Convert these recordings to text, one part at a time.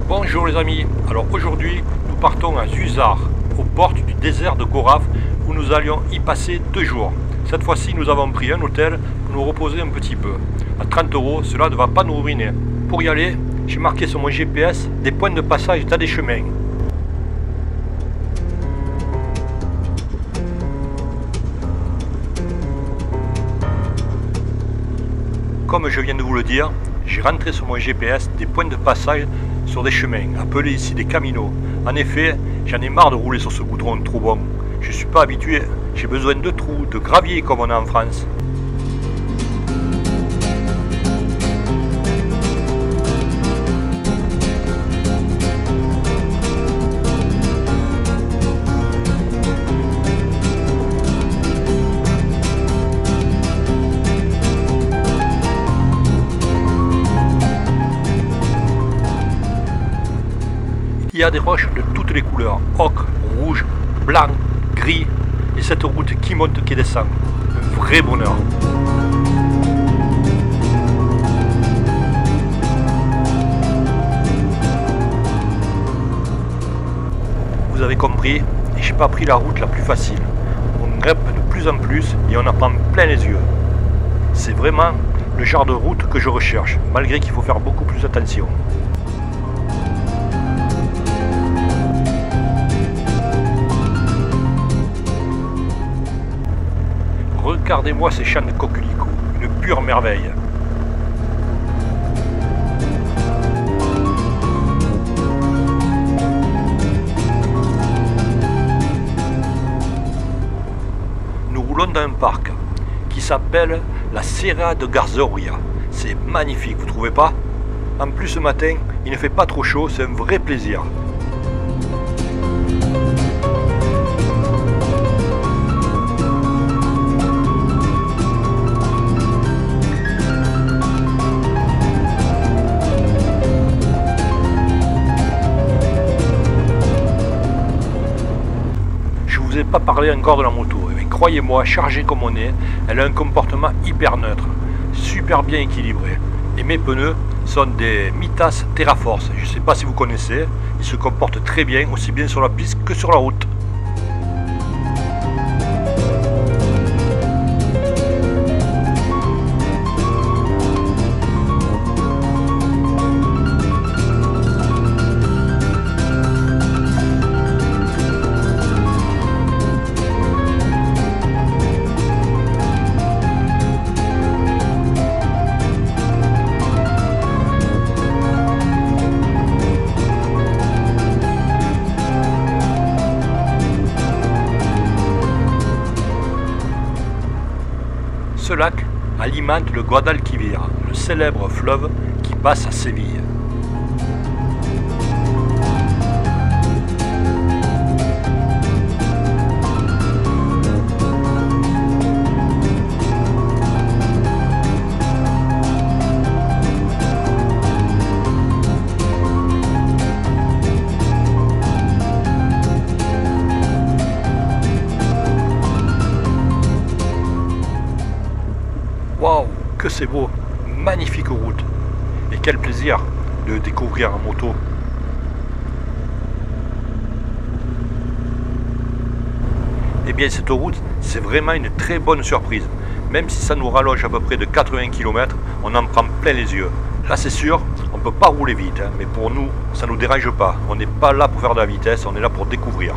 Bonjour les amis, alors aujourd'hui nous partons à Zuzar, aux portes du désert de Goraf, où nous allions y passer 2 jours. Cette fois-ci nous avons pris un hôtel pour nous reposer un petit peu. À 30 €, cela ne va pas nous ruiner. Pour y aller, j'ai marqué sur mon GPS des points de passage dans des chemins. Comme je viens de vous le dire, j'ai rentré sur mon GPS des points de passage sur des chemins, appelés ici des caminos. En effet, j'en ai marre de rouler sur ce goudron trop bon. Je ne suis pas habitué, j'ai besoin de trous, de gravier comme on a en France. Il y a des roches de toutes les couleurs, ocre, rouge, blanc, gris, et cette route qui monte, qui descend. Un vrai bonheur. Vous avez compris, j'ai pas pris la route la plus facile. On grimpe de plus en plus et on en prend plein les yeux. C'est vraiment le genre de route que je recherche, malgré qu'il faut faire beaucoup plus attention. Regardez-moi ces champs de coquelicots, une pure merveille. Nous roulons dans un parc qui s'appelle la Serra de Garzoria. C'est magnifique, vous trouvez pas? En plus ce matin, il ne fait pas trop chaud, c'est un vrai plaisir. Je ne vous ai pas parlé encore de la moto, mais croyez-moi, chargée comme on est, elle a un comportement hyper neutre, super bien équilibré. Et mes pneus sont des Mitas TerraForce, je ne sais pas si vous connaissez, ils se comportent très bien, aussi bien sur la piste que sur la route. Ce lac alimente le Guadalquivir, le célèbre fleuve qui passe à Séville. Waouh, que c'est beau, magnifique route. Et quel plaisir de découvrir en moto. Eh bien cette route, c'est vraiment une très bonne surprise. Même si ça nous rallonge à peu près de 80 km, on en prend plein les yeux. Là c'est sûr, on ne peut pas rouler vite, hein, mais pour nous, ça ne nous dérange pas. On n'est pas là pour faire de la vitesse, on est là pour découvrir.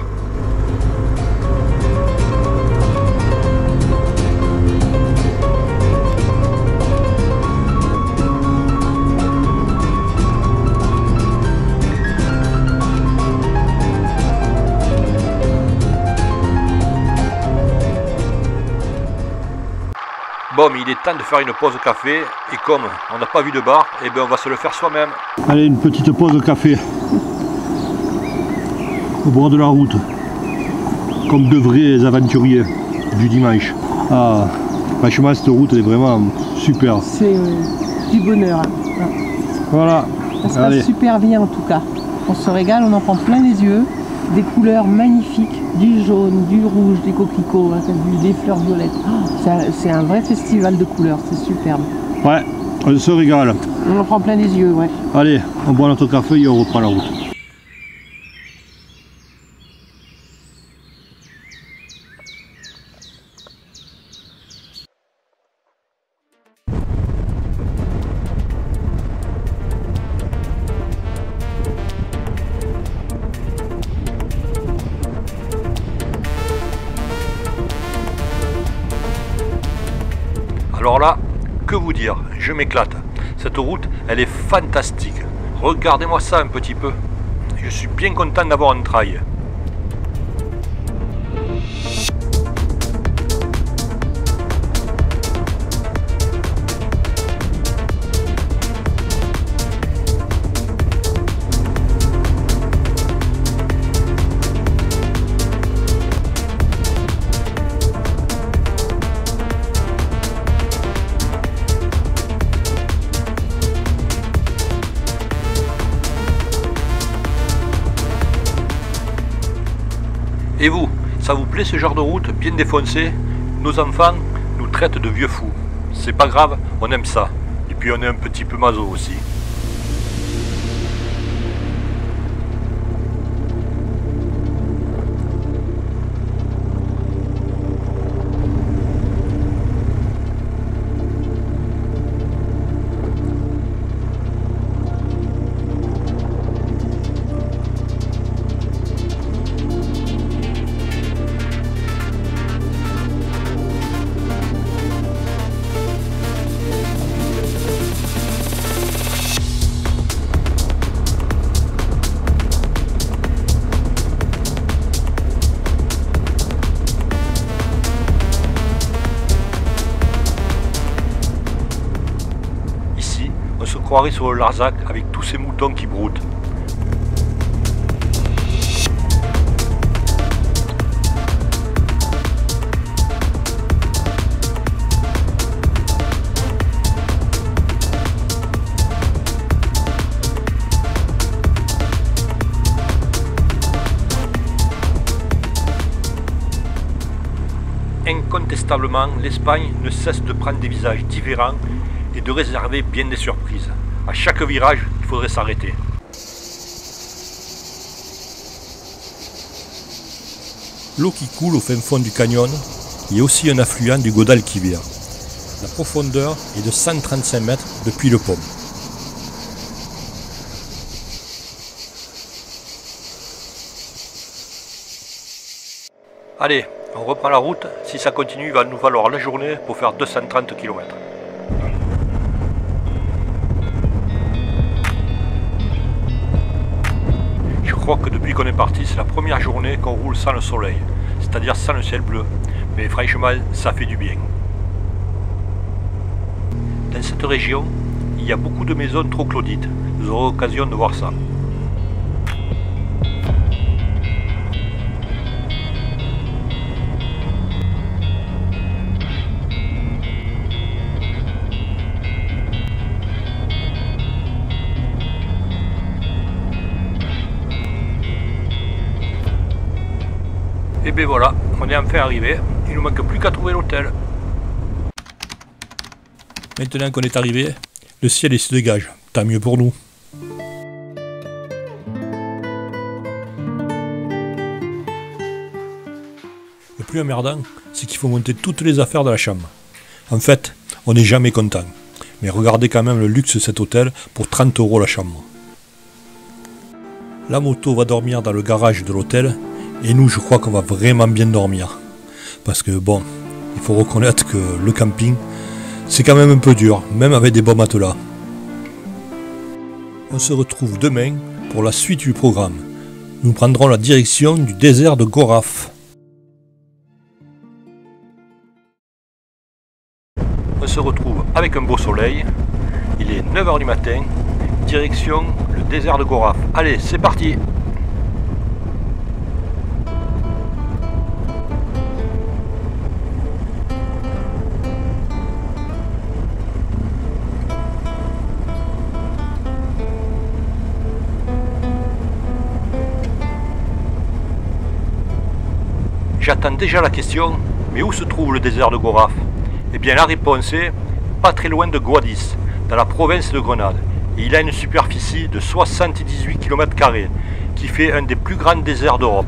Bon, mais il est temps de faire une pause café, et comme on n'a pas vu de bar, eh bien on va se le faire soi-même. Allez, une petite pause café. au bord de la route, comme de vrais aventuriers du dimanche. Ah, franchement, cette route elle est vraiment super. C'est du bonheur. Hein. Voilà. Ça se passe super bien en tout cas. On se régale, on en prend plein les yeux. Des couleurs magnifiques, du jaune, du rouge, des coquelicots, hein, des fleurs violettes. Oh, c'est un vrai festival de couleurs, c'est superbe. Ouais, on se régale. On en prend plein les yeux, ouais. Allez, on boit notre café et on reprend la route. Alors là, que vous dire, je m'éclate. Cette route, elle est fantastique. Regardez-moi ça un petit peu. Je suis bien content d'avoir un trail. Et vous, ça vous plaît ce genre de route bien défoncée? Nos enfants nous traitent de vieux fous. C'est pas grave, on aime ça. Et puis on est un petit peu maso aussi. On se croirait sur le Larzac avec tous ces moutons qui broutent. Incontestablement, l'Espagne ne cesse de prendre des visages différents et de réserver bien des surprises. À chaque virage, il faudrait s'arrêter. L'eau qui coule au fin fond du canyon est aussi un affluent du Guadalquivir. La profondeur est de 135 mètres depuis le pont. Allez, on reprend la route. Si ça continue, il va nous falloir la journée pour faire 230 km. Je crois que depuis qu'on est parti, c'est la première journée qu'on roule sans le soleil, c'est-à-dire sans le ciel bleu. Mais franchement, ça fait du bien. Dans cette région, il y a beaucoup de maisons troglodytes. Vous aurez l'occasion de voir ça. Et bien voilà, on est enfin arrivé, il nous manque plus qu'à trouver l'hôtel. Maintenant qu'on est arrivé, le ciel il se dégage, tant mieux pour nous. Le plus emmerdant, c'est qu'il faut monter toutes les affaires de la chambre. En fait, on n'est jamais content. Mais regardez quand même le luxe de cet hôtel pour 30 € la chambre. La moto va dormir dans le garage de l'hôtel. Et nous, je crois qu'on va vraiment bien dormir. Parce que bon, il faut reconnaître que le camping, c'est quand même un peu dur, même avec des bons matelas. On se retrouve demain pour la suite du programme. Nous prendrons la direction du désert de Goraf. On se retrouve avec un beau soleil. Il est 9 h du matin. Direction le désert de Goraf. Allez, c'est parti! J'attends déjà la question, mais où se trouve le désert de Goraf? Eh bien la réponse est pas très loin de Guadix, dans la province de Grenade. Et il a une superficie de 78 km², qui fait un des plus grands déserts d'Europe.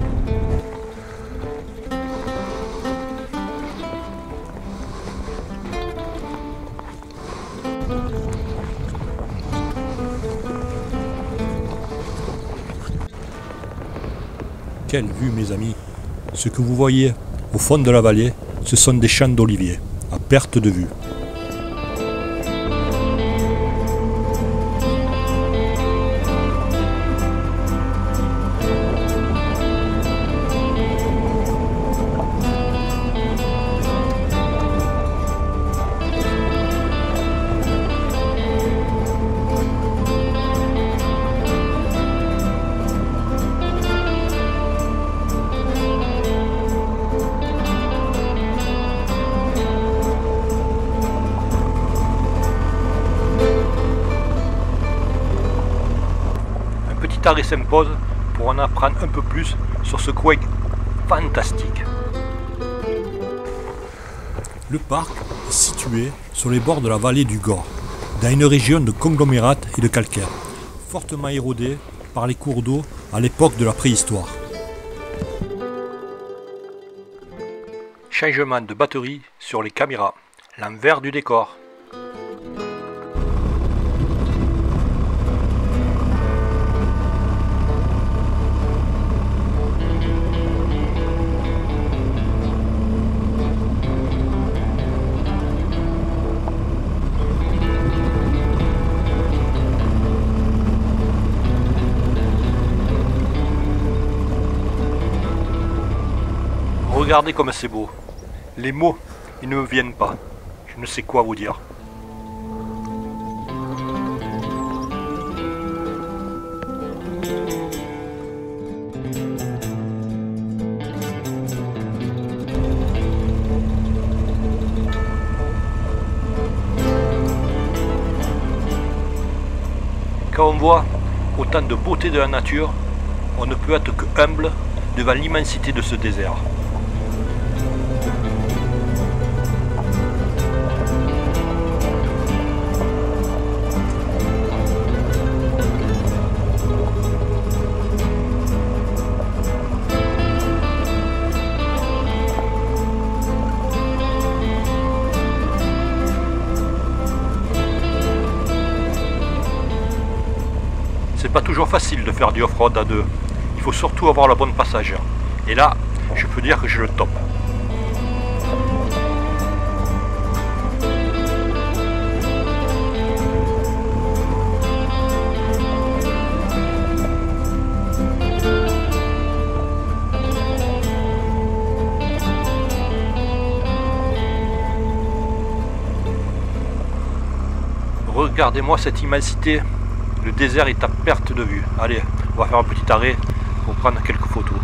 Quelle vue mes amis! Ce que vous voyez au fond de la vallée, ce sont des champs d'oliviers, à perte de vue. Et s'impose pour en apprendre un peu plus sur ce coin fantastique. Le parc est situé sur les bords de la vallée du Gor, dans une région de conglomérate et de calcaire, fortement érodée par les cours d'eau à l'époque de la préhistoire. Changement de batterie sur les caméras, l'envers du décor. Regardez comme c'est beau. Les mots, ils ne me viennent pas. Je ne sais quoi vous dire. Quand on voit autant de beauté de la nature, on ne peut être que humble devant l'immensité de ce désert. C'est pas toujours facile de faire du off-road à deux. Il faut surtout avoir la bonne passagère. Et là, je peux dire que j'ai le top. Regardez-moi cette immensité. Le désert est à perte de vue. Allez, on va faire un petit arrêt pour prendre quelques photos.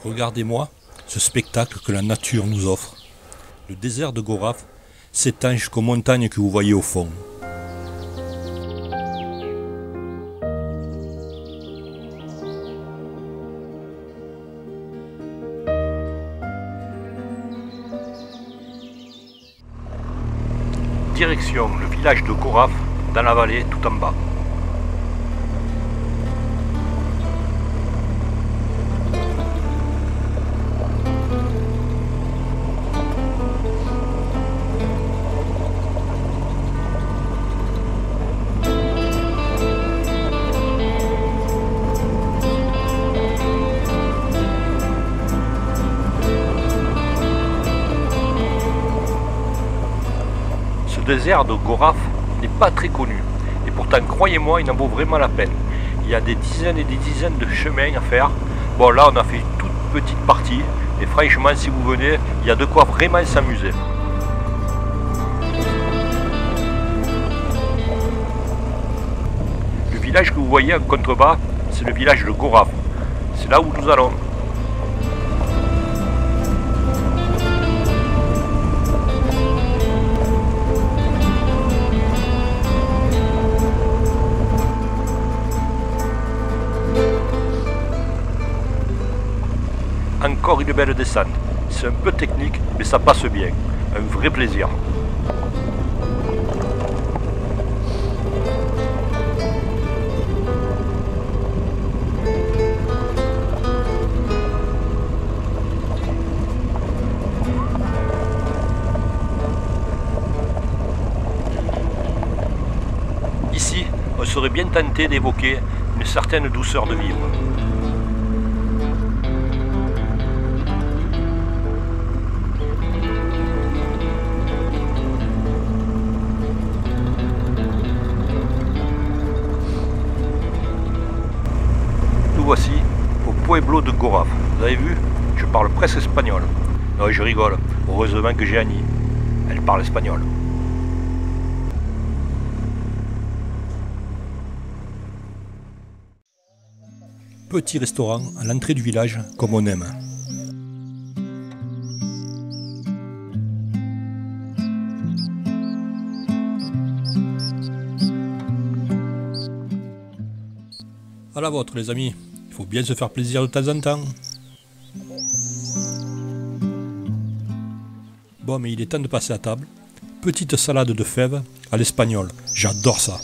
Regardez-moi ce spectacle que la nature nous offre. Le désert de Goraf s'étend jusqu'aux montagnes que vous voyez au fond. Direction le village de Goraf, dans la vallée tout en bas. Le désert de Goraf n'est pas très connu Et pourtant, croyez-moi, il en vaut vraiment la peine. Il y a des dizaines et des dizaines de chemins à faire. Bon, là, on a fait une toute petite partie. Et franchement, si vous venez, il y a de quoi vraiment s'amuser. Le village que vous voyez en contrebas, c'est le village de Gorav. C'est là où nous allons. Encore une belle descente. C'est un peu technique, mais ça passe bien. Un vrai plaisir. Ici, on serait bien tenté d'évoquer une certaine douceur de vivre. Voici au Pueblo de Gorav. Vous avez vu, je parle presque espagnol. Non, je rigole. Heureusement que j'ai Annie. Elle parle espagnol. Petit restaurant à l'entrée du village, comme on aime. À la vôtre, les amis. Il faut bien se faire plaisir de temps en temps. Bon, mais il est temps de passer à table. Petite salade de fèves à l'espagnol. J'adore ça.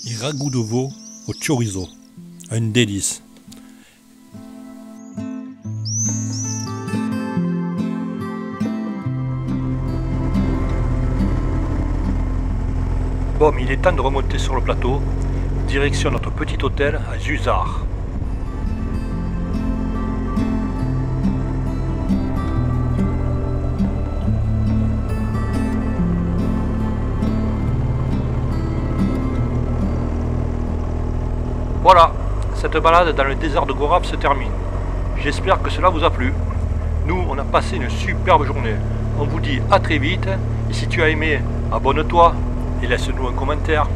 Et ragoût de veau au chorizo. Un délice. Bon, mais il est temps de remonter sur le plateau. Direction notre petit hôtel à Zuzar. Voilà, cette balade dans le désert de Gorav se termine. J'espère que cela vous a plu. Nous, on a passé une superbe journée. On vous dit à très vite. Et si tu as aimé, abonne-toi et laisse-nous un commentaire.